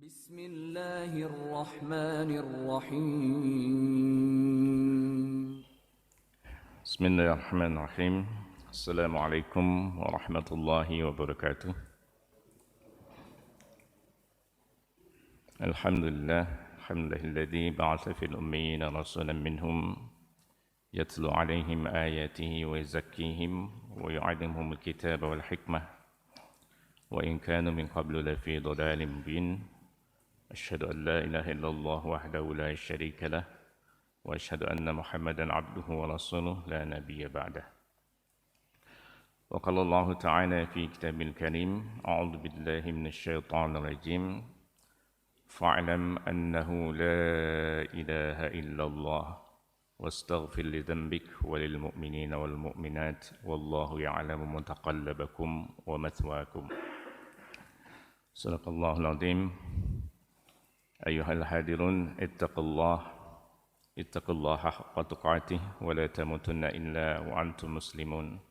بسم الله الرحمن الرحيم بسم الله الرحمن الرحيم. السلام عليكم ورحمة الله وبركاته. الحمد لله الذي بعث في الأميين رسولا منهم يتلو عليهم آياته ويزكيهم ويعلمهم الكتاب والحكمة وإن كانوا من قبل لفي ضلال مبين. أشهد أن لا إله إلا الله وحده لا شريك له وأشهد أن محمدًا عبده ورسوله لا نبي بعده. وقال الله تعالى في كتابه الكريم: أعوذ بالله من الشيطان الرجيم، فاعلم أنه لا إله إلا الله واستغفر لذنبك وللمؤمنين والمؤمنات والله يعلم متقلبكم ومثواكم. صدق الله العظيم. أيها الحاضرون اتقوا الله حق تقاته ولا تموتن إلا وأنتم مسلمون.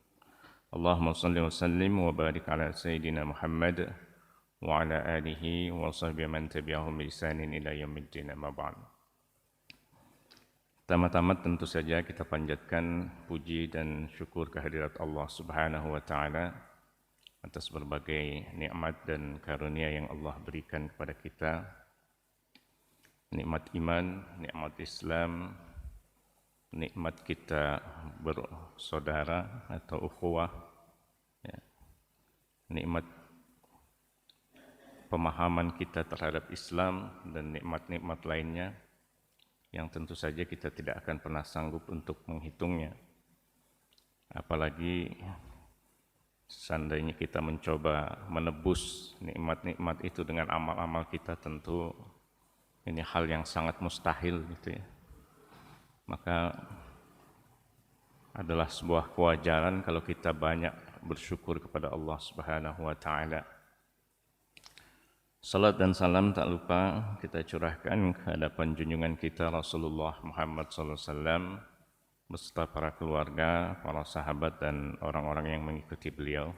اللهم صل وسلم وبارك على سيدنا محمد وعلى آله وصحبه من تبعهم بإحسان إلى يوم الدين. أما بعد. Pertama-tama tentu saja kita panjatkan puji dan syukur kehadirat Allah Subhanahu wa taala atas berbagai nikmat dan karunia yang Allah berikan kepada kita. Nikmat iman, nikmat Islam, nikmat kita bersaudara atau ukhuwah, ya. Nikmat pemahaman kita terhadap Islam dan nikmat-nikmat lainnya yang tentu saja kita tidak akan pernah sanggup untuk menghitungnya. Apalagi seandainya kita mencoba menebus nikmat-nikmat itu dengan amal-amal kita, tentu ini hal yang sangat mustahil gitu ya. Maka adalah sebuah kewajaran kalau kita banyak bersyukur kepada Allah Subhanahu wa taala. Salat dan salam tak lupa kita curahkan ke hadapan junjungan kita Rasulullah Muhammad SAW beserta para keluarga, para sahabat dan orang-orang yang mengikuti beliau.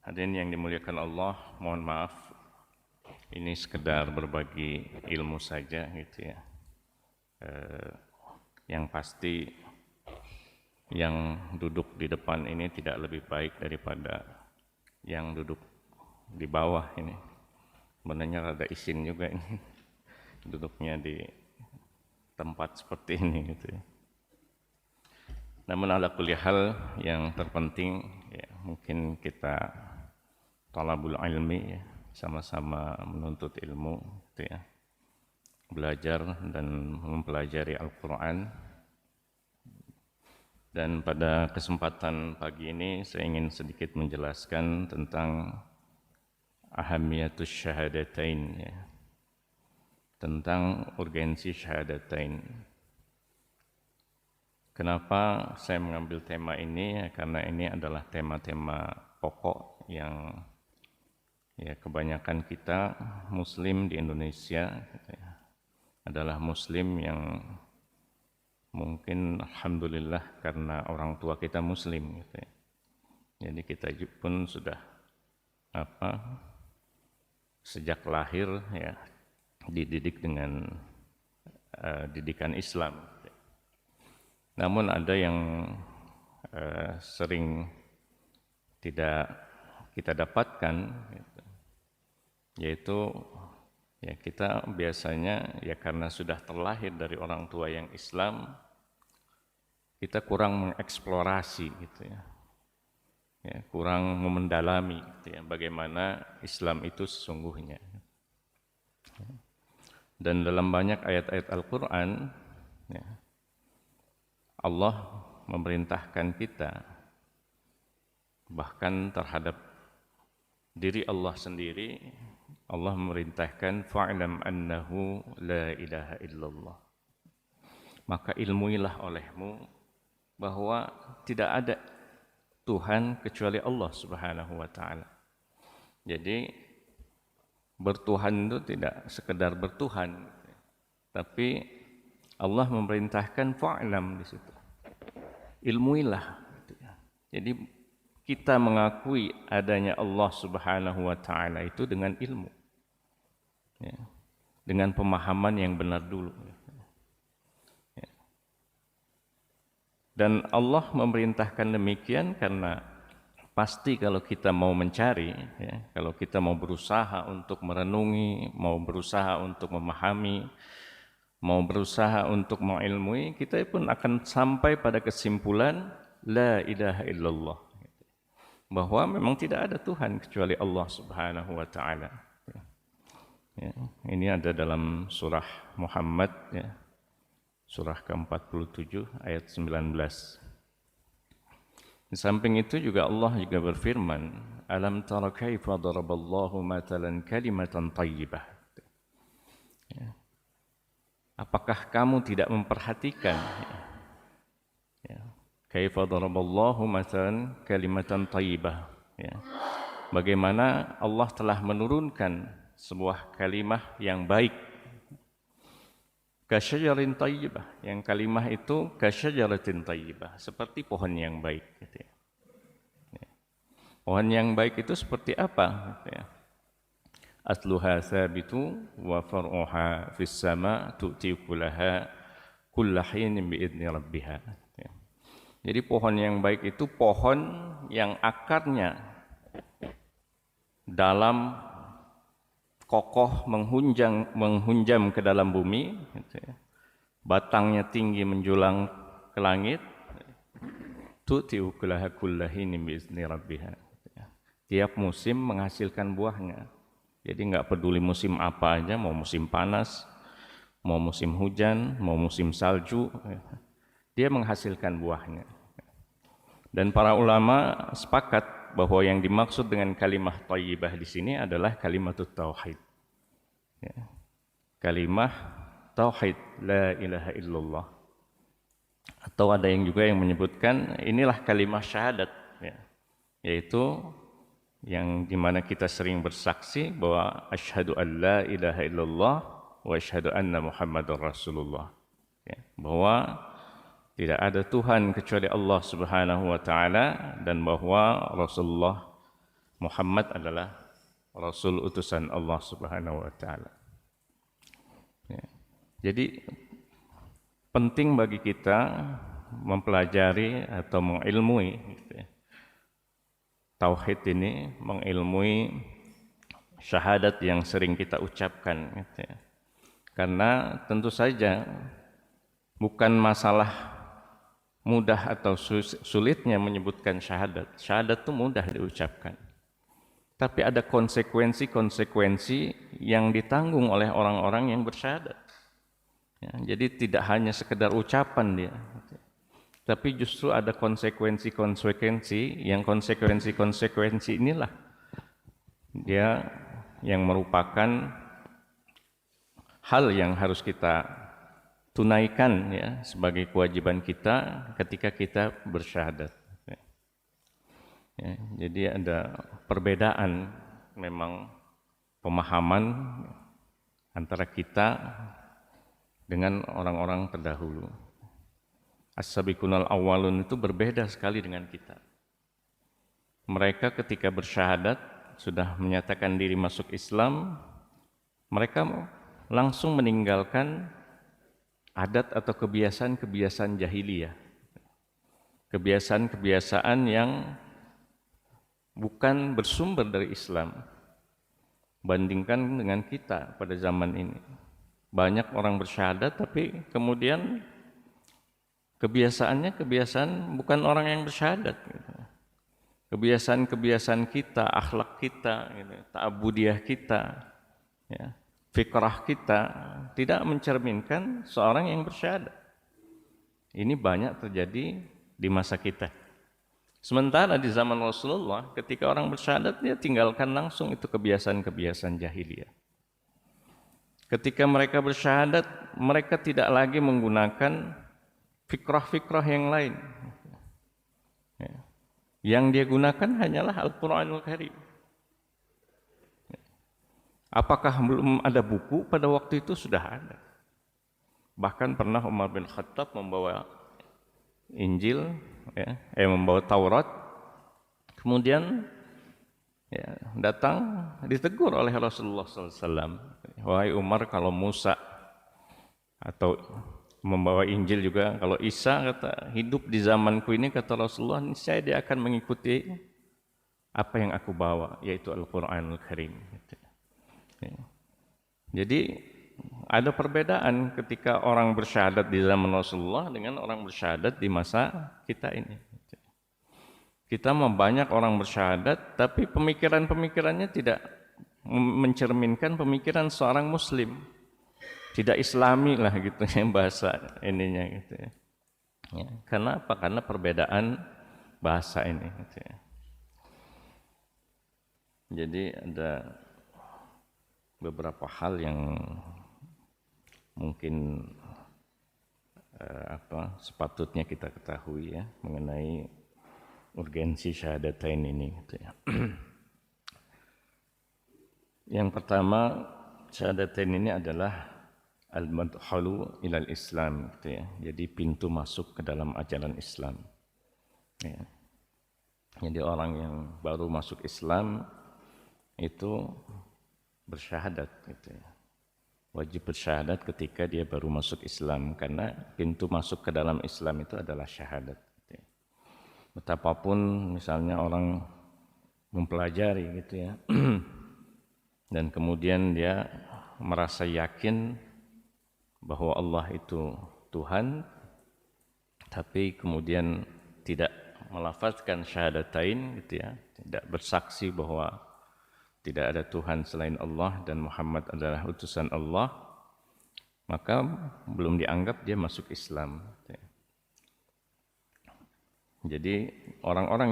Hadirin yang dimuliakan Allah, mohon maaf ini sekedar berbagi ilmu saja gitu ya. Yang pasti yang duduk di depan ini tidak lebih baik daripada yang duduk di bawah ini. Sebenarnya rada isin juga ini duduknya di tempat seperti ini gitu ya. Namun ala kulli hal yang terpenting ya, mungkin kita talabul ilmi ya, sama-sama menuntut ilmu gitu ya. Belajar dan mempelajari Al-Quran. Dan pada kesempatan pagi ini saya ingin sedikit menjelaskan tentang ahamiyatus syahadatain ya. Tentang urgensi syahadatain. Kenapa saya mengambil tema ini? Ya, karena ini adalah tema-tema pokok yang ya kebanyakan kita muslim di Indonesia gitu ya, adalah muslim yang mungkin alhamdulillah karena orang tua kita muslim gitu ya. Jadi kita pun sudah sejak lahir ya dididik dengan didikan Islam. Namun ada yang sering tidak kita dapatkan gitu, yaitu ya kita biasanya ya karena sudah terlahir dari orang tua yang Islam, kita kurang mengeksplorasi gitu ya. Ya, kurang mendalami gitu ya, bagaimana Islam itu sesungguhnya. Dan dalam banyak ayat-ayat Al-Quran ya, Allah memerintahkan kita, bahkan terhadap diri Allah sendiri, Allah memerintahkan fa'lam annahu la ilaha illallah. Maka ilmuilah olehmu bahwa tidak ada Tuhan kecuali Allah Subhanahu wa taala. Jadi bertuhan itu tidak sekedar bertuhan, tapi Allah memerintahkan fa'lam di situ. Ilmuilah. Jadi kita mengakui adanya Allah Subhanahu wa taala itu dengan ilmu. Ya, dengan pemahaman yang benar dulu. Ya. Dan Allah memerintahkan demikian karena pasti kalau kita mau mencari, ya, kalau kita mau berusaha untuk merenungi, mau berusaha untuk memahami, mau berusaha untuk mengilmui, kita pun akan sampai pada kesimpulan la ilaha illallah, bahwa memang tidak ada Tuhan kecuali Allah Subhanahu wa taala. Ya, ini ada dalam surah Muhammad, ya, surah ke-47 ayat 19. Di samping itu juga Allah juga berfirman, alam tara kaifa daraballahu matalan kalimatan thayyibah. Ya. Apakah kamu tidak memperhatikan, ya, kaifa daraballahu matalan kalimatan thayyibah, ya, bagaimana Allah telah menurunkan sebuah kalimah yang baik, kasyajarin tayyibah, yang kalimah itu kasyajaratin tayyibah, seperti pohon yang baik, gitu ya. Pohon yang baik itu seperti apa, gitu ya. Asluha thabitu wa far'uha fis sama tu'ti ukulaha kulla hinin biidzni rabbiha, gitu ya. Jadi pohon yang baik itu pohon yang akarnya dalam kokoh menghunjam ke dalam bumi, gitu ya. Batangnya tinggi menjulang ke langit, tu'ti ukulaha kullahini biizni rabbiha, gitu ya. Tiap musim menghasilkan buahnya. Jadi nggak peduli musim apa aja, mau musim panas, mau musim hujan, mau musim salju, dia menghasilkan buahnya. Dan para ulama sepakat bahwa yang dimaksud dengan kalimah thayyibah di sini adalah kalimatut tauhid. Ya. Kalimah tauhid la ilaha illallah. Atau ada yang juga yang menyebutkan inilah kalimah syahadat, ya, yaitu yang dimana kita sering bersaksi bahwa asyhadu an la ilaha illallah wa asyhadu anna muhammadar rasulullah, ya, bahwa tidak ada Tuhan kecuali Allah Subhanahu wa taala dan bahwa Rasulullah Muhammad adalah rasul utusan Allah Subhanahu wa taala. Ya. Jadi penting bagi kita mempelajari atau mengilmui, gitu ya, tauhid ini, mengilmui syahadat yang sering kita ucapkan, gitu ya. Karena tentu saja bukan masalah mudah atau sulitnya menyebutkan syahadat. Syahadat itu mudah diucapkan. Tapi ada konsekuensi-konsekuensi yang ditanggung oleh orang-orang yang bersyahadat. Ya, jadi tidak hanya sekedar ucapan dia, tapi justru ada konsekuensi-konsekuensi, yang konsekuensi-konsekuensi inilah dia yang merupakan hal yang harus kita tunaikan, ya, sebagai kewajiban kita ketika kita bersyahadat. Ya, jadi ada perbedaan memang pemahaman antara kita dengan orang-orang terdahulu. As-sabiqunal awwalun itu berbeda sekali dengan kita. Mereka ketika bersyahadat sudah menyatakan diri masuk Islam, mereka langsung meninggalkan adat atau kebiasaan-kebiasaan jahiliyah, kebiasaan-kebiasaan yang bukan bersumber dari Islam. Bandingkan dengan kita pada zaman ini, banyak orang bersyahadat tapi kemudian kebiasaannya kebiasaan bukan orang yang bersyahadat, gitu. Kebiasaan-kebiasaan kita, akhlak kita, gitu, ta'abudiyah kita, ya, fikrah kita tidak mencerminkan seorang yang bersyahadat. Ini banyak terjadi di masa kita. Sementara di zaman Rasulullah, ketika orang bersyahadat, dia tinggalkan langsung itu kebiasaan-kebiasaan jahiliyah. Ketika mereka bersyahadat, mereka tidak lagi menggunakan fikrah-fikrah yang lain. Ya. Yang dia gunakan hanyalah Al-Quranul Karim. Apakah belum ada buku? Pada waktu itu sudah ada. Bahkan pernah Umar bin Khattab membawa Injil, ya, membawa Taurat Kemudian ya, datang ditegur oleh Rasulullah SAW. Wahai Umar, kalau Musa atau membawa Injil juga, kalau Isa kata hidup di zamanku ini, kata Rasulullah, niscaya dia akan mengikuti apa yang aku bawa, yaitu Al-Quranul Karim. Ya. Jadi ada perbedaan ketika orang bersyahadat di zaman Rasulullah dengan orang bersyahadat di masa kita ini. Kita banyak orang bersyahadat, tapi pemikiran-pemikirannya tidak mencerminkan pemikiran seorang Muslim, tidak Islami lah gitu ya bahasa ininya gitu ya. Ya, karena apa? Karena perbedaan bahasa ini. Gitu ya. Jadi ada beberapa hal yang mungkin sepatutnya kita ketahui ya mengenai urgensi syahadatain ini gitu ya. Yang pertama, syahadatain ini adalah al-madkhalu ilal Islam gitu ya. Jadi pintu masuk ke dalam ajaran Islam. Ya. Jadi orang yang baru masuk Islam itu bersyahadat gitu ya. Wajib bersyahadat ketika dia baru masuk Islam karena pintu masuk ke dalam Islam itu adalah syahadat. Betapapun misalnya orang mempelajari gitu ya dan kemudian dia merasa yakin bahwa Allah itu Tuhan, tapi kemudian tidak melafazkan syahadatain gitu ya, tidak bersaksi bahwa tidak ada Tuhan selain Allah dan Muhammad adalah utusan Allah, maka belum dianggap dia masuk Islam gitu ya. Jadi orang-orang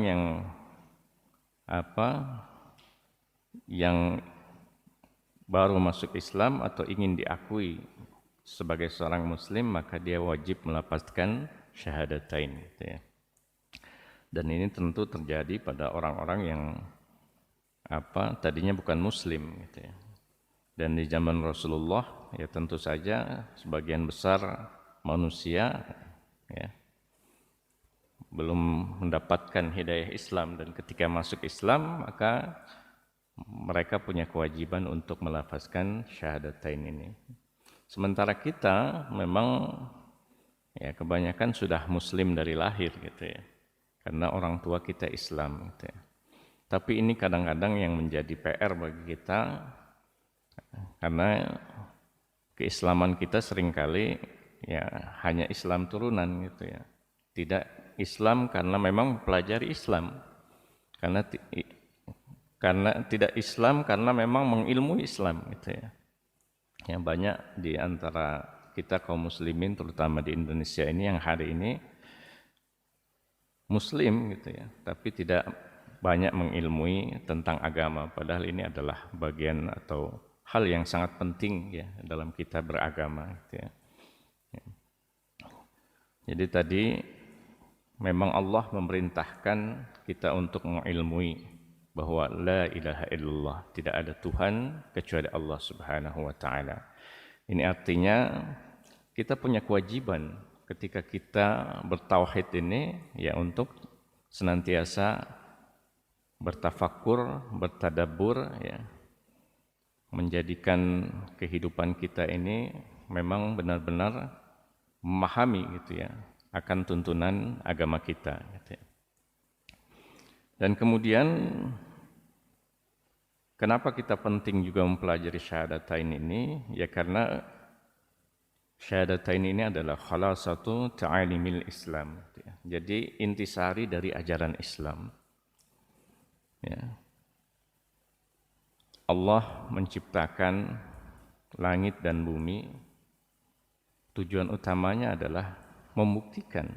yang baru masuk Islam atau ingin diakui sebagai seorang Muslim, maka dia wajib melafazkan syahadatain gitu ya. Dan ini tentu terjadi pada orang-orang yang tadinya bukan Muslim gitu ya. Dan di zaman Rasulullah ya tentu saja sebagian besar manusia ya belum mendapatkan hidayah Islam, dan ketika masuk Islam maka mereka punya kewajiban untuk melafazkan syahadatain ini. Sementara kita memang ya kebanyakan sudah Muslim dari lahir gitu ya, karena orang tua kita Islam gitu ya. Tapi ini kadang-kadang yang menjadi PR bagi kita, karena keislaman kita seringkali ya hanya Islam turunan gitu ya, tidak Islam karena memang pelajari Islam, karena tidak Islam karena memang mengilmui Islam gitu ya. Yang banyak di antara kita kaum muslimin terutama di Indonesia ini yang hari ini Muslim gitu ya, tapi tidak banyak mengilmui tentang agama, padahal ini adalah bagian atau hal yang sangat penting ya dalam kita beragama gitu ya. Jadi tadi memang Allah memerintahkan kita untuk mengilmui bahwa la ilaha illallah, tidak ada Tuhan kecuali Allah Subhanahu wa taala. Ini artinya kita punya kewajiban ketika kita bertauhid ini ya untuk senantiasa bertafakur, bertadabbur ya, menjadikan kehidupan kita ini memang benar-benar memahami gitu ya akan tuntunan agama kita gitu ya. Dan kemudian kenapa kita penting juga mempelajari syahadatain ini ya, karena syahadatain ini adalah khalasatu ta'alimil Islam gitu ya. Jadi intisari dari ajaran Islam ya. Allah menciptakan langit dan bumi, tujuan utamanya adalah membuktikan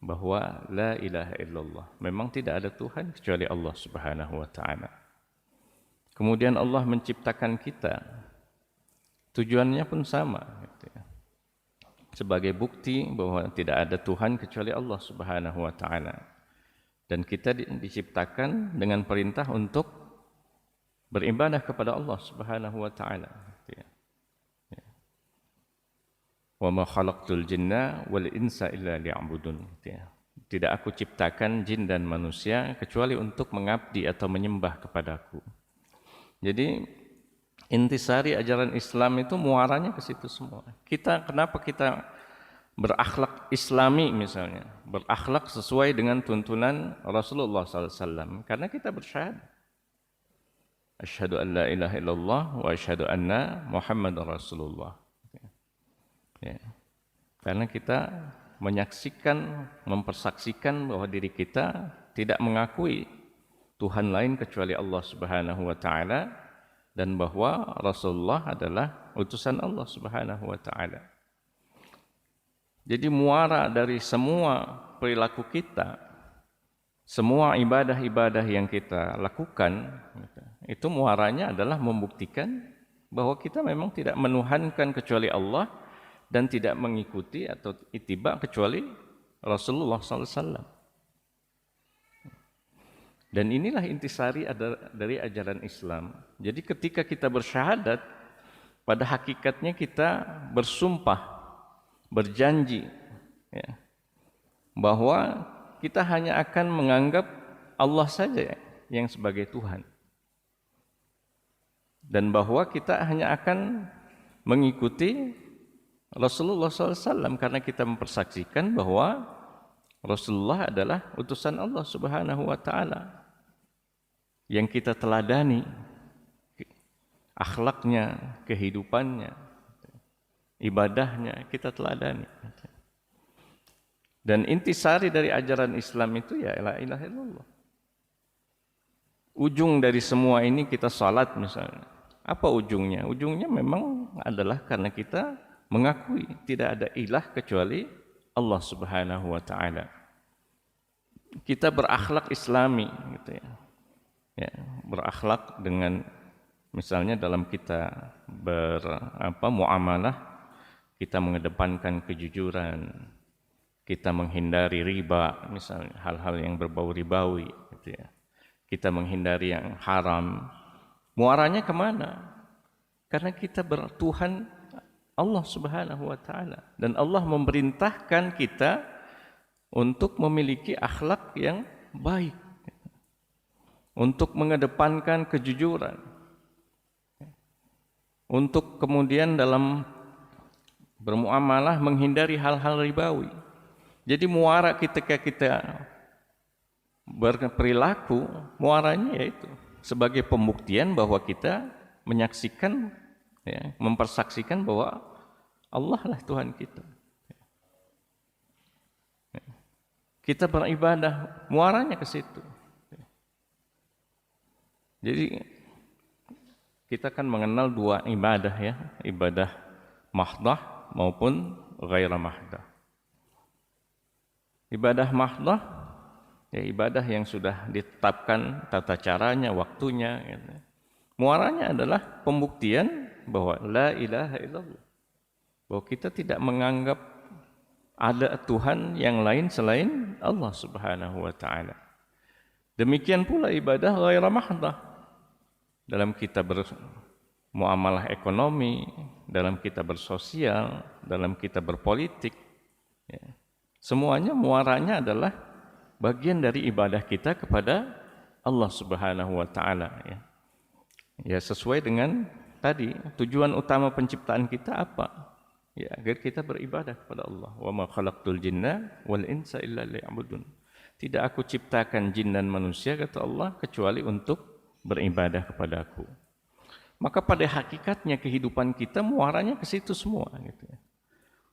bahwa la ilaha illallah, memang tidak ada Tuhan kecuali Allah Subhanahu wa taala. Kemudian Allah menciptakan kita, tujuannya pun sama gitu ya. Sebagai bukti bahwa tidak ada Tuhan kecuali Allah Subhanahu wa taala. Dan kita diciptakan dengan perintah untuk beribadah kepada Allah Subhanahu wa taala gitu ya. Wa ma khalaqtul jinna wal insa illa liya'budun gitu ya. tidak aku ciptakan jin dan manusia kecuali untuk mengabdi atau menyembah kepadaku. Jadi intisari ajaran Islam itu muaranya ke situ semua. Kenapa kita berakhlak Islami misalnya, berakhlak sesuai dengan tuntunan Rasulullah SAW? Karena kita bersyahadat, asyhadu an la ilaha illallah wa asyhadu anna Muhammadar Rasulullah. Ya. Karena kita menyaksikan, mempersaksikan bahwa diri kita tidak mengakui Tuhan lain kecuali Allah Subhanahu wa taala, dan bahwa Rasulullah adalah utusan Allah Subhanahu wa taala. Jadi muara dari semua perilaku kita, semua ibadah-ibadah yang kita lakukan, itu muaranya adalah membuktikan bahwa kita memang tidak menuhankan kecuali Allah dan tidak mengikuti atau ittiba kecuali Rasulullah SAW. Dan inilah intisari dari ajaran Islam. Jadi ketika kita bersyahadat, pada hakikatnya kita bersumpah, berjanji, ya, bahwa kita hanya akan menganggap Allah saja yang sebagai Tuhan, dan bahwa kita hanya akan mengikuti Rasulullah SAW karena kita mempersaksikan bahwa Rasulullah adalah utusan Allah Subhanahu wa taala yang kita teladani akhlaknya, kehidupannya, ibadahnya kita teladani. Dan intisari dari ajaran Islam itu ya la ilaha illallah. Ujung dari semua ini kita salat misalnya. Apa ujungnya? Ujungnya memang adalah karena kita mengakui tidak ada ilah kecuali Allah Subhanahu wa taala. Kita berakhlak Islami gitu ya. Ya, berakhlak dengan misalnya dalam kita muamalah, kita mengedepankan kejujuran, kita menghindari riba misalnya, hal-hal yang berbau ribawi gitu ya. Kita menghindari yang haram. Muaranya kemana? Karena kita bertuhan Allah Subhanahu wa taala, dan Allah memerintahkan kita untuk memiliki akhlak yang baik, untuk mengedepankan kejujuran, untuk kemudian dalam bermuamalah menghindari hal-hal ribawi. Jadi muara ketika kita berperilaku, muaranya yaitu sebagai pembuktian bahwa kita menyaksikan, ya, mempersaksikan bahwa Allah lah Tuhan kita. Kita beribadah, muaranya ke situ. Jadi kita kan mengenal dua ibadah ya, ibadah mahdah maupun ghaira mahdah. Ibadah mahdah ya ibadah yang sudah ditetapkan tata caranya, waktunya gitu. Muaranya adalah pembuktian bahwa la ilaha illallah, bahwa kita tidak menganggap ada Tuhan yang lain selain Allah Subhanahu wa taala. Demikian pula ibadah ghaira mahdah, dalam kita bermuamalah ekonomi, dalam kita bersosial, dalam kita berpolitik, ya. Semuanya muaranya adalah bagian dari ibadah kita kepada Allah Subhanahu wa taala, ya. Ya, sesuai dengan tadi tujuan utama penciptaan kita apa? Ya, agar kita beribadah kepada Allah. Wa ma khalaqtul jinna wal insa illa liya'budun. Tidak aku ciptakan jin dan manusia, kata Allah, kecuali untuk beribadah kepadaku. Maka pada hakikatnya kehidupan kita muaranya ke situ semua gitu ya.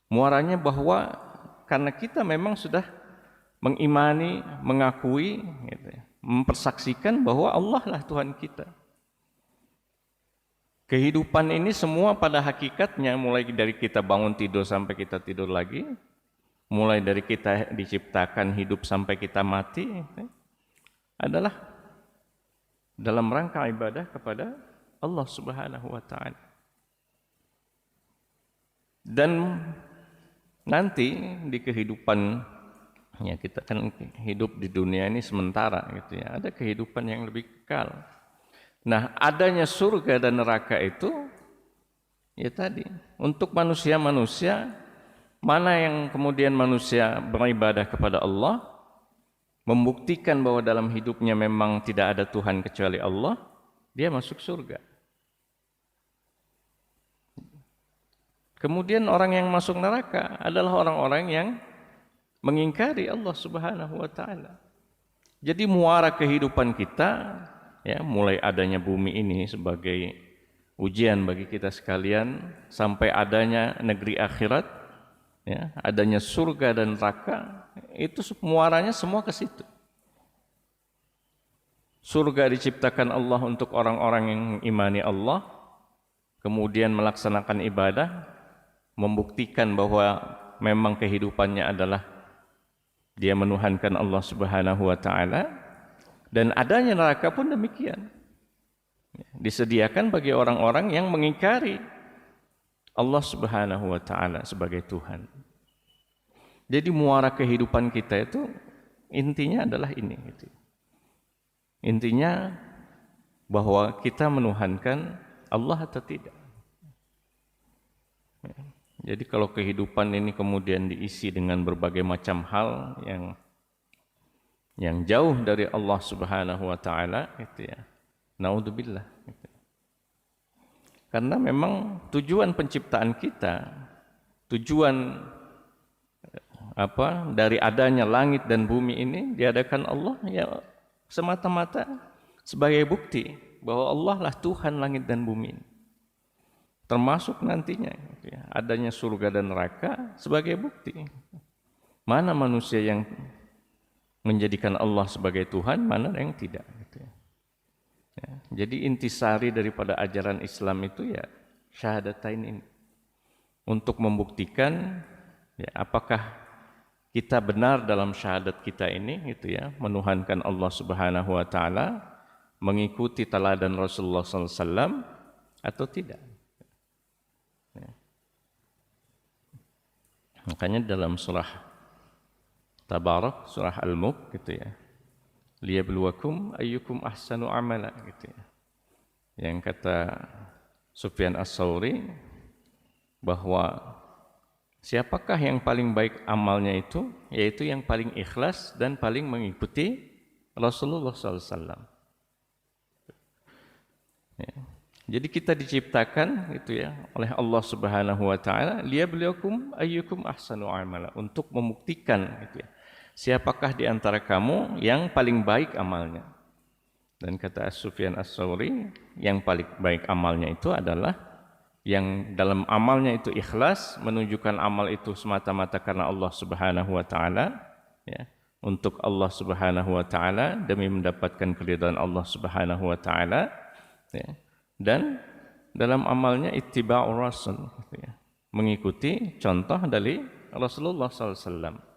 Muaranya bahwa karena kita memang sudah mengimani, mengakui gitu ya, mempersaksikan bahwa Allah lah Tuhan kita. Kehidupan ini semua pada hakikatnya, mulai dari kita bangun tidur sampai kita tidur lagi, mulai dari kita diciptakan hidup sampai kita mati, adalah dalam rangka ibadah kepada Allah Subhanahu wa taala. Dan nanti di kehidupan, ya kita kan hidup di dunia ini sementara gitu ya, ada kehidupan yang lebih kekal. Nah, adanya surga dan neraka itu ya tadi untuk manusia-manusia, mana yang kemudian manusia beribadah kepada Allah, membuktikan bahwa dalam hidupnya memang tidak ada Tuhan kecuali Allah, dia masuk surga. Kemudian orang yang masuk neraka adalah orang-orang yang mengingkari Allah Subhanahu wa taala. Jadi muara kehidupan kita, ya, mulai adanya bumi ini sebagai ujian bagi kita sekalian sampai adanya negeri akhirat, ya, adanya surga dan neraka, itu muaranya semua ke situ. Surga diciptakan Allah untuk orang-orang yang imani Allah, kemudian melaksanakan ibadah, membuktikan bahwa memang kehidupannya adalah dia menuhankan Allah Subhanahu wa taala, dan adanya neraka pun demikian. Disediakan bagi orang-orang yang mengingkari Allah Subhanahu wa taala sebagai Tuhan. Jadi muara kehidupan kita itu intinya adalah ini gitu. Intinya bahwa kita menuhankan Allah atau tidak. Jadi kalau kehidupan ini kemudian diisi dengan berbagai macam hal yang jauh dari Allah Subhanahu wa taala, gitu ya. Naudzubillah. Gitu. Karena memang tujuan penciptaan kita, tujuan dari adanya langit dan bumi ini diadakan Allah ya semata-mata sebagai bukti bahwa Allah lah Tuhan langit dan bumi ini. Termasuk nantinya gitu ya, adanya surga dan neraka sebagai bukti. Mana manusia yang menjadikan Allah sebagai Tuhan, mana yang tidak gitu ya. Ya, jadi intisari daripada ajaran Islam itu ya syahadatain ini. Untuk membuktikan ya, apakah kita benar dalam syahadat kita ini gitu ya, menuhankan Allah Subhanahu wa taala, mengikuti teladan Rasulullah SAW atau tidak. Ya. Makanya dalam surah Tabarak, surah Al-Mulk gitu ya, liyabluwakum ayyukum ahsanu amala gitu ya. Yang kata Sufyan As-Tsauri bahwa siapakah yang paling baik amalnya itu, yaitu yang paling ikhlas dan paling mengikuti Rasulullah SAW. Ya. Jadi kita diciptakan gitu ya oleh Allah Subhanahu wa taala liyabluwakum ayyukum ahsanu amala, untuk membuktikan gitu ya. Siapakah di antara kamu yang paling baik amalnya? Dan kata Sufyan As-Tsauri, yang paling baik amalnya itu adalah yang dalam amalnya itu ikhlas, menunjukkan amal itu semata-mata karena Allah Subhanahu wa taala, ya, untuk Allah Subhanahu wa taala demi mendapatkan keridhaan Allah Subhanahu wa taala, ya. Dan dalam amalnya ittiba'ur rasul, gitu ya, mengikuti contoh dari Rasulullah SAW.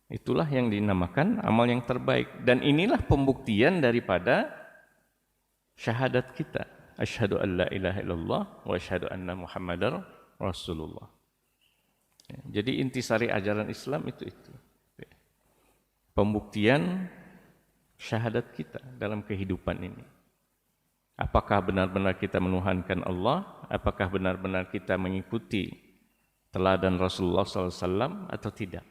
Itulah yang dinamakan amal yang terbaik, dan inilah pembuktian daripada syahadat kita, asyhadu an la ilaha illallah wa asyhadu anna muhammadar rasulullah. Ya, jadi intisari ajaran Islam itu ya. Pembuktian syahadat kita dalam kehidupan ini. Apakah benar-benar kita menuhankan Allah? Apakah benar-benar kita mengikuti teladan Rasulullah SAW atau tidak?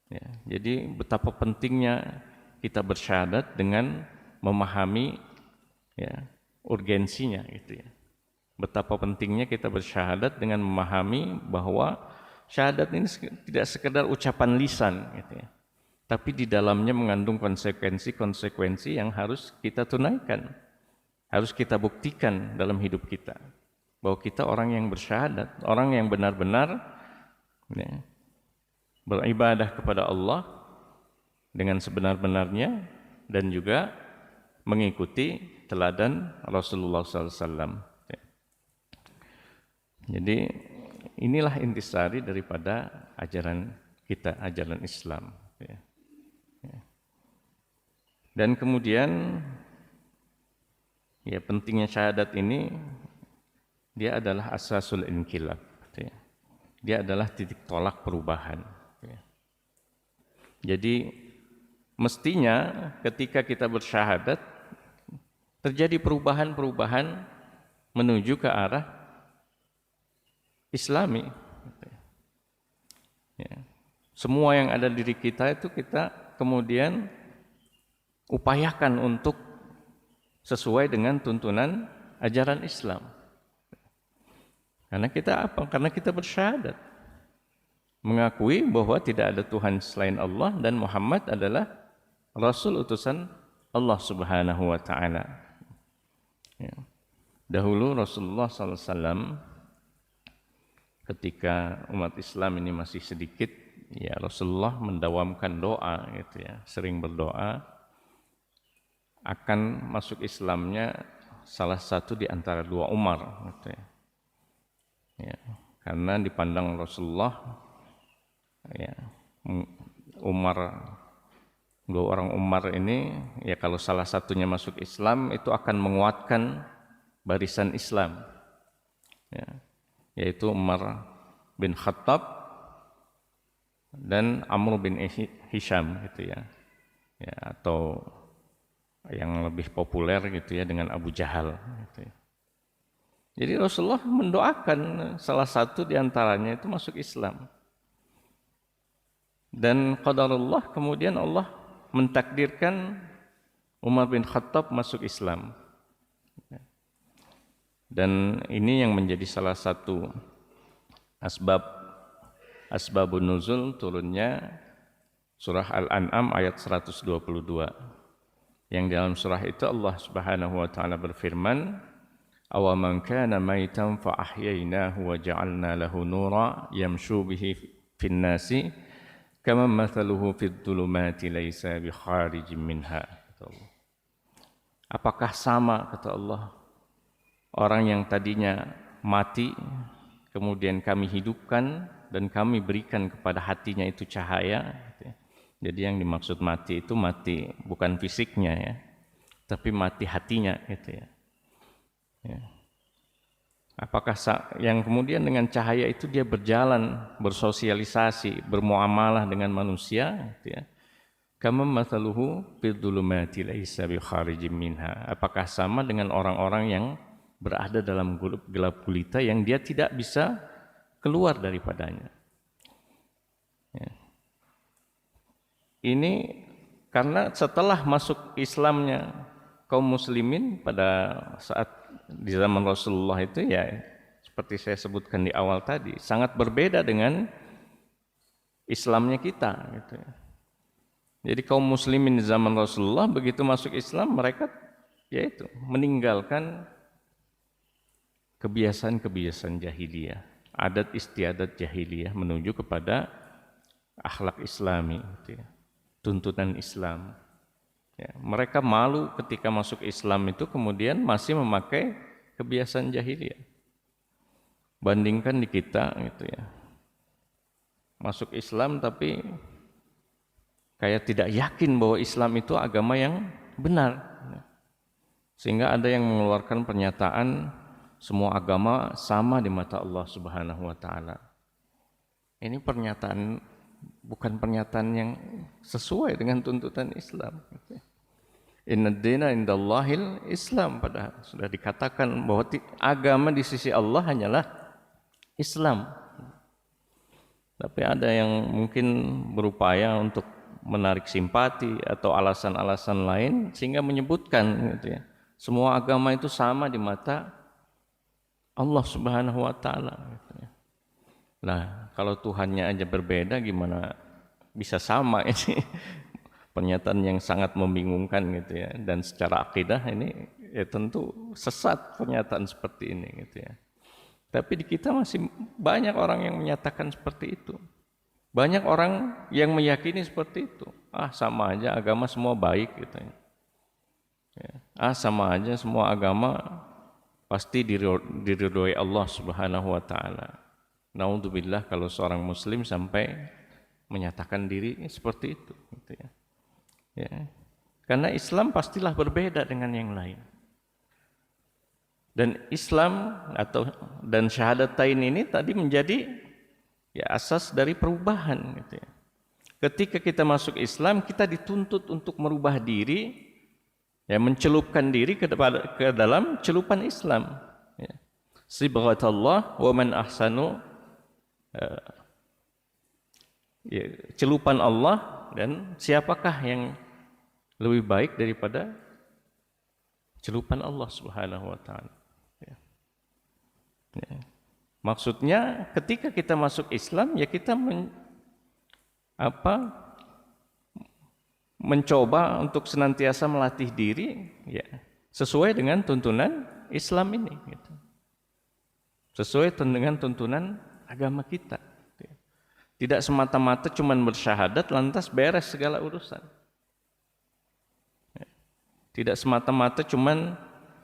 Ya, jadi betapa pentingnya kita bersyahadat dengan memahami ya, urgensinya gitu ya. Betapa pentingnya kita bersyahadat dengan memahami bahwa syahadat ini tidak sekedar ucapan lisan gitu ya, tapi di dalamnya mengandung konsekuensi-konsekuensi yang harus kita tunaikan. Harus kita buktikan dalam hidup kita bahwa kita orang yang bersyahadat, orang yang benar-benar ya, beribadah kepada Allah dengan sebenar-benarnya dan juga mengikuti teladan Rasulullah SAW. Ya. Jadi inilah intisari daripada ajaran kita, ajaran Islam. Ya. Ya. Dan kemudian ya, pentingnya syahadat ini, dia adalah asasul inqilab, gitu ya. Dia adalah titik tolak perubahan. Gitu ya. Jadi mestinya ketika kita bersyahadat terjadi perubahan-perubahan menuju ke arah Islami. Gitu ya. Ya. Semua yang ada di diri kita itu kita kemudian upayakan untuk sesuai dengan tuntunan ajaran Islam. Karena kita apa? Karena kita bersyahadat, mengakui bahwa tidak ada Tuhan selain Allah dan Muhammad adalah Rasul utusan Allah Subhanahu wa Ta'ala. Ya. Dahulu Rasulullah SAW ketika umat Islam ini masih sedikit, ya Rasulullah mendawamkan doa, gitu ya, sering berdoa akan masuk Islamnya salah satu di antara dua Umar, gitu ya. Ya, karena dipandang Rasulullah, ya, dua orang Umar ini, ya kalau salah satunya masuk Islam itu akan menguatkan barisan Islam, ya, yaitu Umar bin Khattab dan Amr bin Hisham, gitu ya, ya atau yang lebih populer gitu ya dengan Abu Jahal, gitu ya. Jadi Rasulullah mendoakan salah satu di antaranya itu masuk Islam. Dan qadarullah kemudian Allah mentakdirkan Umar bin Khattab masuk Islam. Dan ini yang menjadi salah satu asbabun nuzul turunnya surah Al-An'am ayat 122. Yang dalam surah itu Allah Subhanahu wa taala berfirman, awaman kana maitan fa ahyainahu wa ja'alna lahu nura yamshu bihi fin nasi kama mathaluhu fid dhulumati laisa bi kharijin minha. Apakah sama, kata Allah, orang yang tadinya mati kemudian kami hidupkan dan kami berikan kepada hatinya itu cahaya. Jadi yang dimaksud mati itu mati bukan fisiknya ya, tapi mati hatinya, gitu ya. Ya. Apakah yang kemudian dengan cahaya itu dia berjalan, bersosialisasi, bermuamalah dengan manusia, gitu ya. Kama mathaluhu fid dhulumati laisa bi kharijin minha. Apakah sama dengan orang-orang yang berada dalam gelap gulita yang dia tidak bisa keluar daripadanya. Ya. Ini karena setelah masuk Islamnya kaum muslimin pada saat di zaman Rasulullah itu, ya seperti saya sebutkan di awal tadi, sangat berbeda dengan Islamnya kita, gitu ya. Jadi kaum muslimin di zaman Rasulullah begitu masuk Islam mereka yaitu meninggalkan kebiasaan-kebiasaan jahiliyah, adat istiadat jahiliyah menuju kepada akhlak Islami, gitu ya, tuntunan Islam. Ya, mereka malu ketika masuk Islam itu kemudian masih memakai kebiasaan jahiliyah. Bandingkan di kita, gitu ya, masuk Islam tapi kayak tidak yakin bahwa Islam itu agama yang benar, sehingga ada yang mengeluarkan pernyataan semua agama sama di mata Allah Subhanahu wa Ta'ala. Ini pernyataan bukan pernyataan yang sesuai dengan tuntutan Islam. Inna dina indallahil Islam, padahal sudah dikatakan bahwa agama di sisi Allah hanyalah Islam. Tapi ada yang mungkin berupaya untuk menarik simpati atau alasan-alasan lain sehingga menyebutkan, gitu ya, semua agama itu sama di mata Allah Subhanahu wa Ta'ala, gitu ya. Nah, kalau Tuhannya aja berbeda gimana bisa sama? Ini pernyataan yang sangat membingungkan, gitu ya. Dan secara akidah ini ya tentu sesat pernyataan seperti ini, gitu ya. Tapi di kita masih banyak orang yang menyatakan seperti itu. Banyak orang yang meyakini seperti itu. Sama aja agama semua baik, gitu ya. Sama aja semua agama pasti diridhoi Allah Subhanahu wa Ta'ala. Naudzubillah kalau seorang muslim sampai menyatakan diri seperti itu, gitu ya. Ya. Karena Islam pastilah berbeda dengan yang lain. Dan Islam dan syahadatain ini tadi menjadi ya asas dari perubahan, gitu ya. Ketika kita masuk Islam, kita dituntut untuk merubah diri, ya, mencelupkan diri ke dalam celupan Islam. Ya. Sibghatullah wa man ahsanu ya, celupan Allah, dan siapakah yang lebih baik daripada celupan Allah Subhanahu wa taala. Ya. Ya. Maksudnya ketika kita masuk Islam ya kita mencoba untuk senantiasa melatih diri ya sesuai dengan tuntunan Islam ini gitu. Sesuai dengan tuntunan agama kita. Tidak semata-mata cuman bersyahadat lantas beres segala urusan. Tidak semata-mata cuman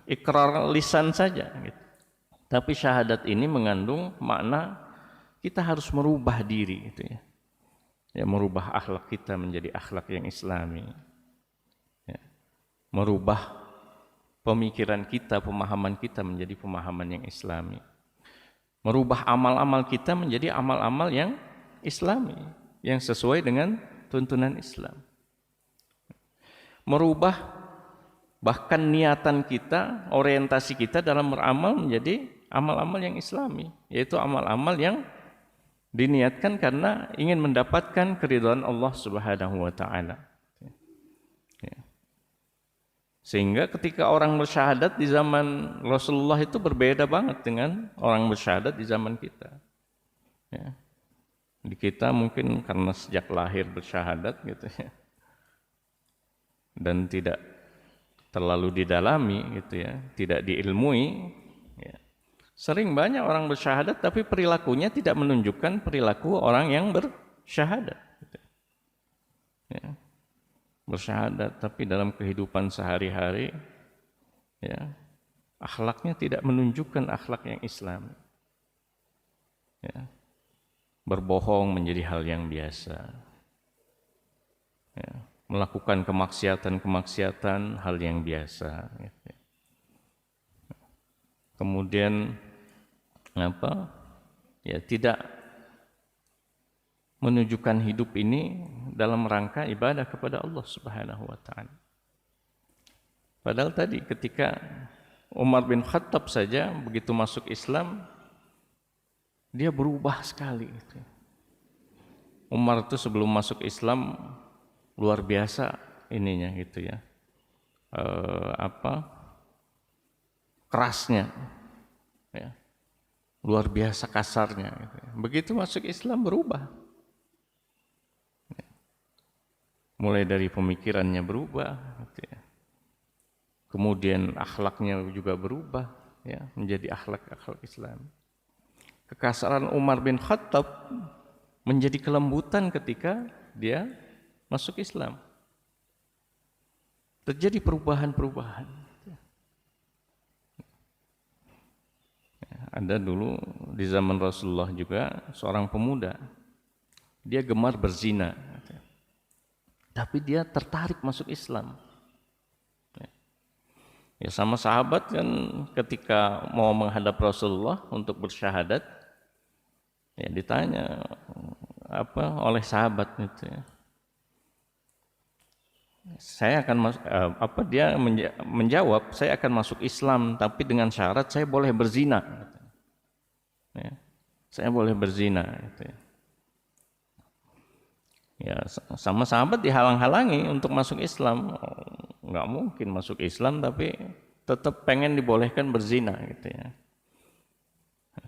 ikrar lisan saja gitu. Tapi syahadat ini mengandung makna kita harus merubah diri gitu ya. Ya, merubah akhlak kita menjadi akhlak yang islami. Ya. Merubah pemikiran kita, pemahaman kita menjadi pemahaman yang islami. Merubah amal-amal kita menjadi amal-amal yang islami, yang sesuai dengan tuntunan Islam. Merubah bahkan niatan kita, orientasi kita dalam beramal menjadi amal-amal yang islami, yaitu amal-amal yang diniatkan karena ingin mendapatkan keridhaan Allah Subhanahu wa taala. Sehingga ketika orang bersyahadat di zaman Rasulullah itu berbeda banget dengan orang bersyahadat di zaman kita. Ya. Di kita mungkin karena sejak lahir bersyahadat gitu ya. Dan tidak terlalu didalami gitu ya, tidak diilmui. Ya. Sering banyak orang bersyahadat tapi perilakunya tidak menunjukkan perilaku orang yang bersyahadat. Gitu. Ya. Bersyahadat tapi dalam kehidupan sehari-hari ya, akhlaknya tidak menunjukkan akhlak yang Islam. Ya. Berbohong menjadi hal yang biasa. Ya. Melakukan kemaksiatan hal yang biasa. Gitu. Kemudian ya tidak menunjukkan hidup ini dalam rangka ibadah kepada Allah Subhanahu wa taala. Padahal tadi ketika Umar bin Khattab saja begitu masuk Islam dia berubah sekali gitu. Umar itu sebelum masuk Islam luar biasa ininya gitu ya. Kerasnya. Ya. Luar biasa kasarnya gitu ya. Begitu masuk Islam berubah. Ya. Mulai dari pemikirannya berubah gitu ya. Kemudian akhlaknya juga berubah ya, menjadi akhlak Islam. Kekasaran Umar bin Khattab menjadi kelembutan ketika dia masuk Islam. Terjadi perubahan-perubahan. Ada dulu di zaman Rasulullah juga seorang pemuda. Dia gemar berzina. Tapi dia tertarik masuk Islam. Ya sama sahabat kan ketika mau menghadap Rasulullah untuk bersyahadat, ya ditanya oleh sahabat itu ya. Saya akan dia menjawab, saya akan masuk Islam tapi dengan syarat saya boleh berzina. Ya, saya boleh berzina. Gitu ya. Ya, sama sahabat dihalang-halangi untuk masuk Islam. Nggak mungkin masuk Islam tapi tetap pengen dibolehkan berzina gitu ya.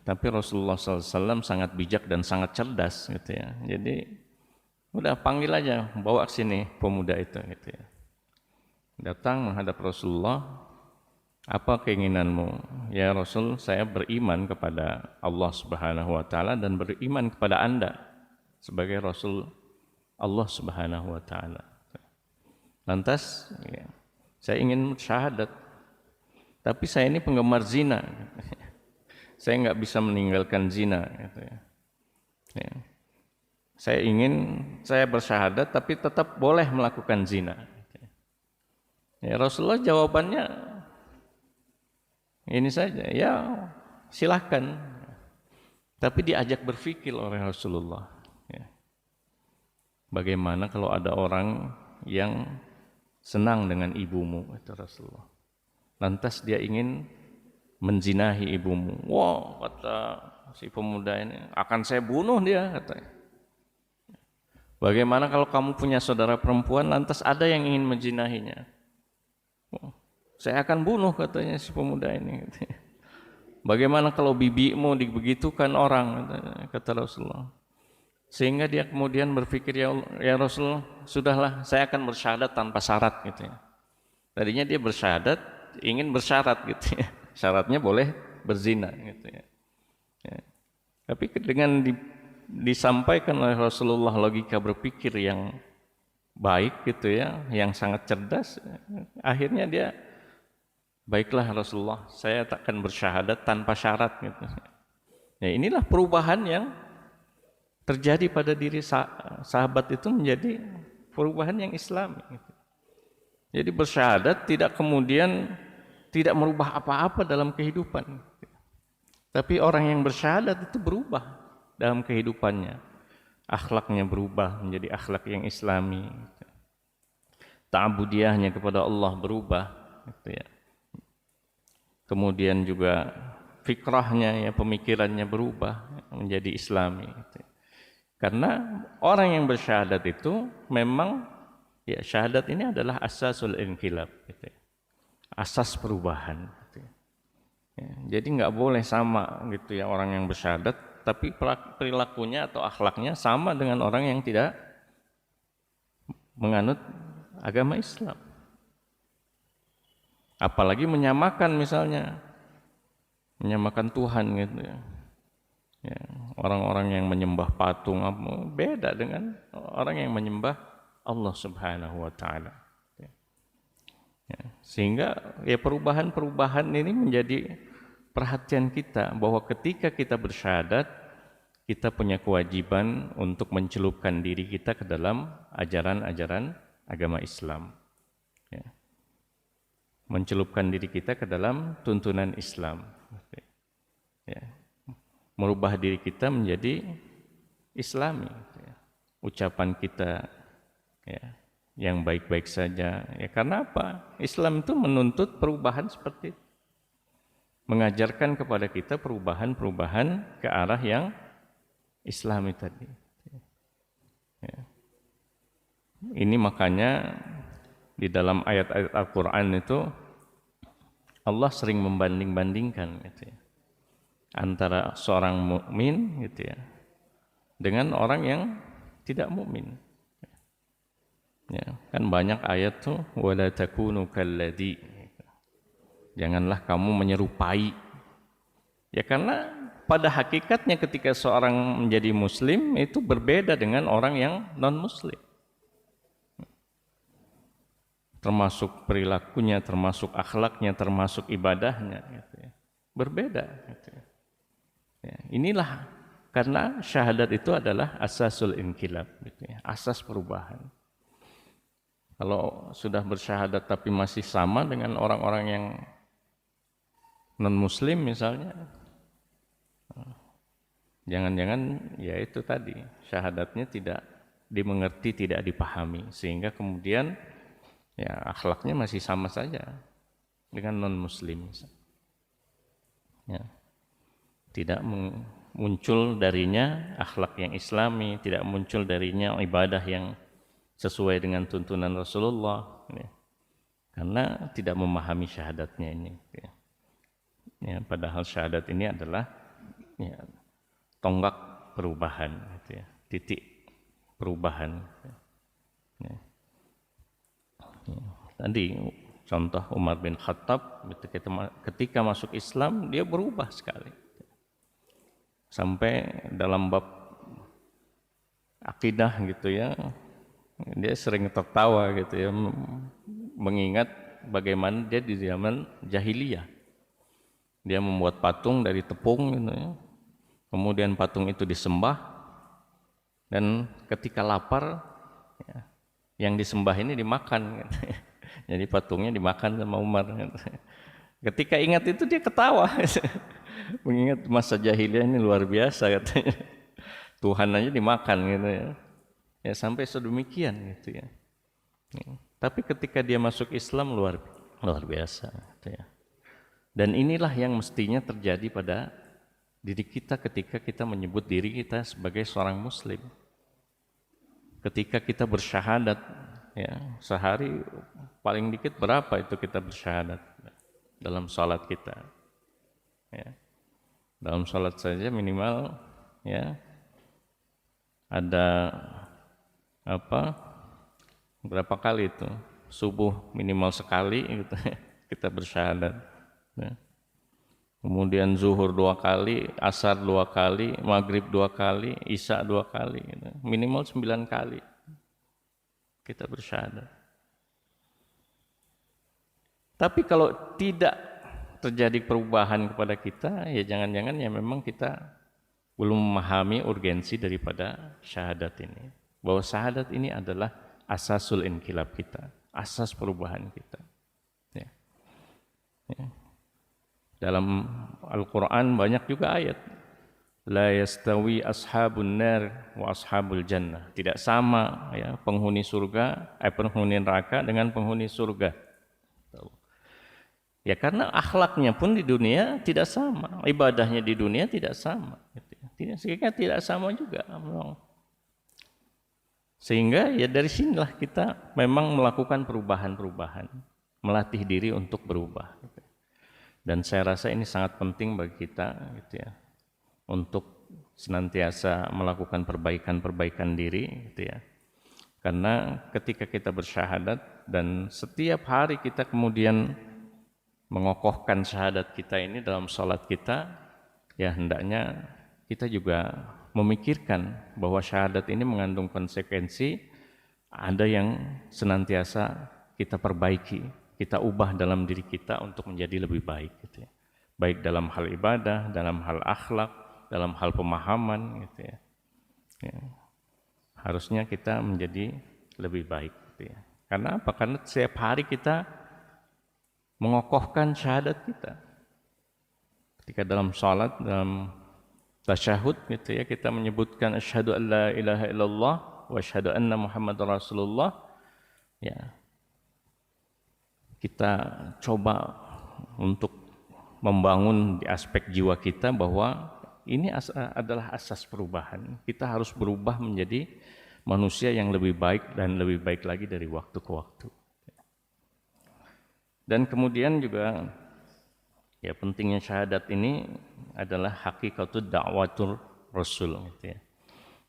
Tapi Rasulullah SAW sangat bijak dan sangat cerdas gitu ya. Jadi udah panggil aja, bawa ke sini pemuda itu gitu ya. Datang menghadap Rasulullah, apa keinginanmu? Ya Rasul, saya beriman kepada Allah Subhanahu wa taala dan beriman kepada Anda sebagai Rasul Allah Subhanahu wa taala. Lantas ya, saya ingin syahadat. Tapi saya ini penggemar zina. Saya nggak bisa meninggalkan zina gitu ya. Ya. Saya bersyahadat tapi tetap boleh melakukan zina. Ya Rasulullah jawabannya ini saja, ya silahkan. Tapi diajak berpikir oleh Rasulullah. Ya. Bagaimana kalau ada orang yang senang dengan ibumu, kata Rasulullah. Lantas dia ingin menzinahi ibumu. Wah, kata si pemuda ini, akan saya bunuh dia, katanya. Bagaimana kalau kamu punya saudara perempuan lantas ada yang ingin menjinahinya? Saya akan bunuh katanya si pemuda ini. Bagaimana kalau bibimu dibegitukan orang, kata Rasulullah. Sehingga dia kemudian berpikir, ya Rasul, sudahlah saya akan bersyahadat tanpa syarat gitu ya. Tadinya dia bersyahadat, ingin bersyarat gitu ya. Syaratnya boleh berzina gitu ya. Ya. Tapi dengan disampaikan oleh Rasulullah logika berpikir yang baik gitu ya, yang sangat cerdas, akhirnya dia, baiklah Rasulullah, saya akan bersyahadat tanpa syarat gitu. Ya, inilah perubahan yang terjadi pada diri sahabat itu menjadi perubahan yang Islami gitu. Jadi bersyahadat tidak kemudian tidak merubah apa-apa dalam kehidupan. Tapi orang yang bersyahadat itu berubah dalam kehidupannya. Akhlaknya berubah menjadi akhlak yang Islami. Ta'budiyahnya kepada Allah berubah gitu ya. Kemudian juga fikrahnya, ya, pemikirannya berubah menjadi Islami. Gitu. Karena orang yang bersyahadat itu memang, ya, syahadat ini adalah asasul inqilab, gitu ya. Asas perubahan. Gitu ya. Ya, jadi nggak boleh sama gitu ya orang yang bersyahadat, tapi perilakunya atau akhlaknya sama dengan orang yang tidak menganut agama Islam. Apalagi menyamakan, misalnya menyamakan Tuhan gitu ya. Ya, orang-orang yang menyembah patung beda dengan orang yang menyembah Allah Subhanahu wa taala. Ya, sehingga ya perubahan-perubahan ini menjadi perhatian kita, bahwa ketika kita bersyahadat, kita punya kewajiban untuk mencelupkan diri kita ke dalam ajaran-ajaran agama Islam. Ya. Mencelupkan diri kita ke dalam tuntunan Islam, ya. Merubah diri kita menjadi Islami, ya. Ucapan kita, ya, yang baik-baik saja, ya, karena apa? Islam itu menuntut perubahan seperti itu, mengajarkan kepada kita perubahan-perubahan ke arah yang Islami tadi, ya. Ini makanya di dalam ayat-ayat Al-Quran itu Allah sering membanding-bandingkan gitu ya, antara seorang mukmin gitu ya dengan orang yang tidak mukmin. Ya, kan banyak ayat tuh, wala takunu kalladzi, janganlah kamu menyerupai. Ya, karena pada hakikatnya ketika seorang menjadi muslim itu berbeda dengan orang yang non muslim. Termasuk perilakunya, termasuk akhlaknya, termasuk ibadahnya, gitu ya. Berbeda. Gitu ya. Ya, inilah karena syahadat itu adalah asasul inqilab, gitu ya, asas perubahan. Kalau sudah bersyahadat tapi masih sama dengan orang-orang yang non-muslim misalnya, jangan-jangan ya itu tadi, syahadatnya tidak dimengerti, tidak dipahami, sehingga kemudian ya akhlaknya masih sama saja dengan non-muslim. Ya. Tidak muncul darinya akhlak yang Islami, tidak muncul darinya ibadah yang sesuai dengan tuntunan Rasulullah, ya. Karena tidak memahami syahadatnya ini. Ya. Ya, padahal syahadat ini adalah, ya, tonggak perubahan, gitu ya, titik perubahan. Ya. Ya. Tadi contoh Umar bin Khattab ketika masuk Islam dia berubah sekali, sampai dalam bab akidah gitu ya dia sering tertawa gitu ya, mengingat bagaimana dia di zaman jahiliyah dia membuat patung dari tepung gitu ya, kemudian patung itu disembah, dan ketika lapar ya, yang disembah ini dimakan gitu. Jadi patungnya dimakan sama Umar gitu. Ketika ingat itu dia ketawa mengingat masa jahiliyah ini luar biasa katanya, Tuhan aja dimakan gitu ya. Ya sampai sedemikian gitu ya. Tapi ketika dia masuk Islam luar biasa gitu ya. Dan inilah yang mestinya terjadi pada diri kita ketika kita menyebut diri kita sebagai seorang muslim. ketika kita bersyahadat, ya, sehari paling dikit berapa itu kita bersyahadat dalam salat kita, ya. Dalam salat saja minimal, ya, ada berapa kali itu? Subuh minimal sekali gitu, kita bersyahadat, ya. Kemudian zuhur 2 kali, asar 2 kali, maghrib 2 kali, isya 2 kali, gitu. Minimal 9 kali kita bersyahadat. Tapi kalau tidak terjadi perubahan kepada kita, ya jangan-jangan ya memang kita belum memahami urgensi daripada syahadat ini. Bahwa syahadat ini adalah asasul inqilab kita, asas perubahan kita. Ya. Ya. Dalam Al-Quran banyak juga ayat, la yastawi ashabun nar wa ashabul jannah. Tidak sama, ya, penghuni surga, penghuni neraka dengan penghuni surga. Ya karena akhlaknya pun di dunia tidak sama, ibadahnya di dunia tidak sama, sehingga tidak sama juga. Sehingga ya dari sinilah kita memang melakukan perubahan-perubahan, melatih diri untuk berubah. Dan saya rasa ini sangat penting bagi kita, gitu ya, untuk senantiasa melakukan perbaikan-perbaikan diri, gitu ya. Karena ketika kita bersyahadat dan setiap hari kita kemudian mengokohkan syahadat kita ini dalam sholat kita, ya hendaknya kita juga memikirkan bahwa syahadat ini mengandung konsekuensi, ada yang senantiasa kita perbaiki, kita ubah dalam diri kita untuk menjadi lebih baik, gitu ya. Baik dalam hal ibadah, dalam hal akhlak, dalam hal pemahaman, gitu ya. Ya. Harusnya kita menjadi lebih baik, gitu ya. Karena apa? Karena setiap hari kita mengokohkan syahadat kita. Ketika dalam salat, dalam tasyahud, gitu ya, kita menyebutkan asyhadu an la ilaha illallah wa asyhadu anna muhammadar rasulullah, ya. Kita coba untuk membangun di aspek jiwa kita bahwa ini adalah asas perubahan. Kita harus berubah menjadi manusia yang lebih baik dan lebih baik lagi dari waktu ke waktu. Dan kemudian juga ya pentingnya syahadat ini adalah hakikatul da'watur rasul, gitu ya.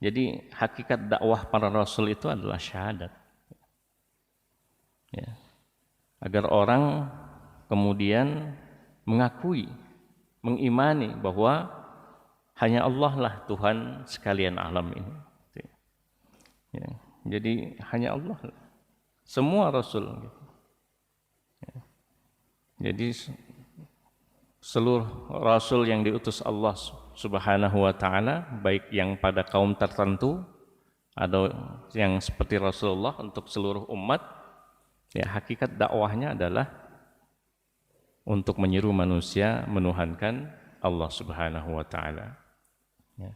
Jadi hakikat dakwah para rasul itu adalah syahadat. Ya. Agar orang kemudian mengakui, mengimani bahwa hanya Allah lah Tuhan sekalian alam ini. Ya, jadi hanya Allah, semua Rasul. Ya. Jadi seluruh Rasul yang diutus Allah Subhanahu wa Ta'ala, baik yang pada kaum tertentu atau yang seperti Rasulullah untuk seluruh umat, ya, hakikat dakwahnya adalah untuk menyeru manusia menuhankan Allah Subhanahu wa Ta'ala. Ya.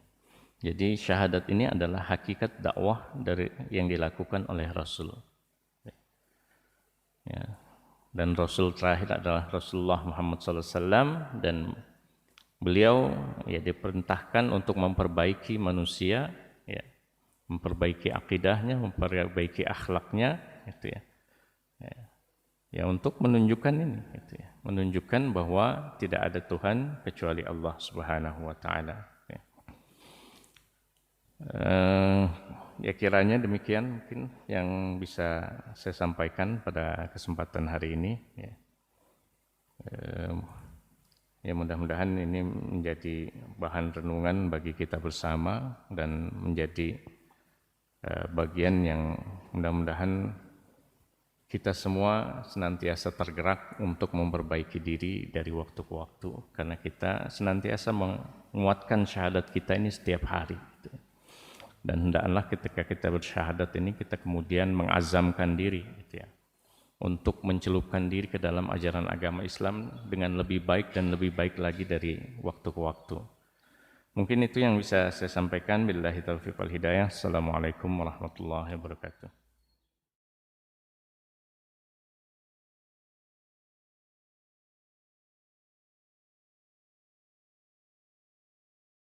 Jadi syahadat ini adalah hakikat dakwah dari yang dilakukan oleh Rasul. Ya. Dan Rasul terakhir adalah Rasulullah Muhammad SAW, dan beliau ya diperintahkan untuk memperbaiki manusia, ya, memperbaiki akidahnya, memperbaiki akhlaknya, gitu ya. Ya, untuk menunjukkan ini, gitu ya, menunjukkan bahwa tidak ada Tuhan kecuali Allah Subhanahu wa Ta'ala. Ya. Ya kiranya demikian mungkin yang bisa saya sampaikan pada kesempatan hari ini. Ya, ya mudah-mudahan ini menjadi bahan renungan bagi kita bersama dan menjadi bagian yang mudah-mudahan kita semua senantiasa tergerak untuk memperbaiki diri dari waktu ke waktu, karena kita senantiasa menguatkan syahadat kita ini setiap hari. Dan hendaklah ketika kita bersyahadat ini kita kemudian mengazamkan diri, gitu ya, untuk mencelupkan diri ke dalam ajaran agama Islam dengan lebih baik dan lebih baik lagi dari waktu ke waktu. Mungkin itu yang bisa saya sampaikan. Billahi taufiq wal hidayah. Assalamualaikum warahmatullahi wabarakatuh.